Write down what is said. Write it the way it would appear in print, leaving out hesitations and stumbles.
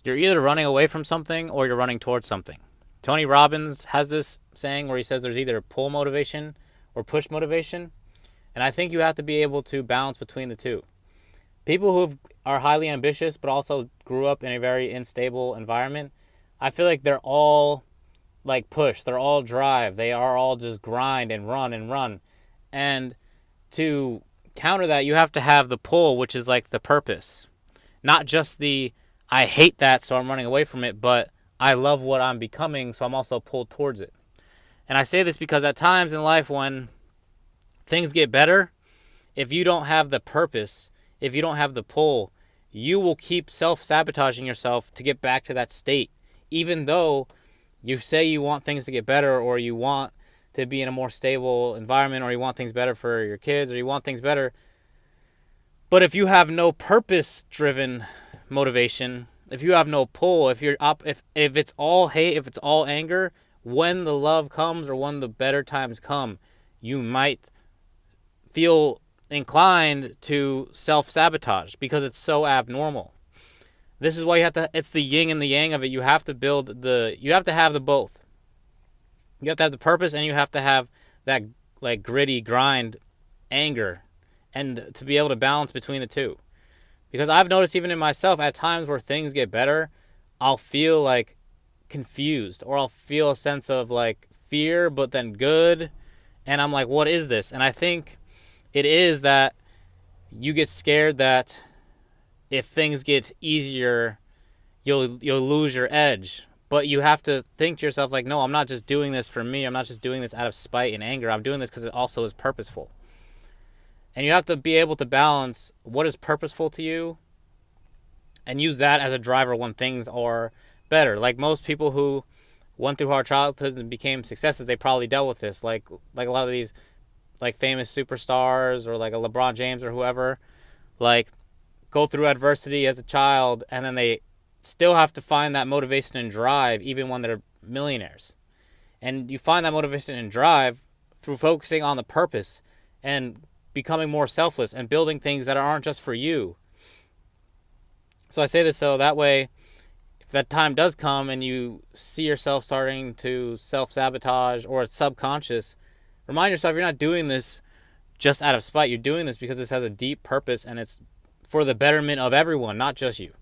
You're either running away from something or you're running towards something. Tony Robbins has this saying where he says there's either pull motivation or push motivation. And I think you have to be able to balance between the two. People who are highly ambitious but also grew up in a very unstable environment, I feel like they're all like push, they're all drive, they are all just grind and run and run. And to counter that, you have to have the pull, which is like the purpose, not just the I hate that, so I'm running away from it, but I love what I'm becoming, so I'm also pulled towards it. And I say this because at times in life when things get better, if you don't have the purpose, if you don't have the pull, you will keep self sabotaging yourself to get back to that state. Even though you say you want things to get better, or you want to be in a more stable environment, or you want things better for your kids, or you want things better. But if you have no purpose driven motivation, if you have no pull, if you're up, if it's all hate, if it's all anger, when the love comes or when the better times come, you might feel inclined to self-sabotage because it's so abnormal. This is why you have to, it's the yin and the yang of it. You have to you have to have the both. You have to have the purpose and you have to have that like gritty grind anger, and to be able to balance between the two. Because I've noticed even in myself at times where things get better, I'll feel like confused, or I'll feel a sense of like fear but then good, and I'm like, what is this? And I think it is that you get scared that if things get easier, you'll lose your edge. But you have to think to yourself like, no, I'm not just doing this for me. I'm not just doing this out of spite and anger. I'm doing this because it also is purposeful. And you have to be able to balance what is purposeful to you and use that as a driver when things are better. Like most people who went through hard childhoods and became successes, they probably dealt with this. Like a lot of these like famous superstars or like a LeBron James or whoever, like go through adversity as a child and then they still have to find that motivation and drive even when they're millionaires. And you find that motivation and drive through focusing on the purpose and becoming more selfless and building things that aren't just for you. So I say this so that way, if that time does come and you see yourself starting to self-sabotage or it's subconscious, remind yourself you're not doing this just out of spite. You're doing this because this has a deep purpose and it's for the betterment of everyone, not just you.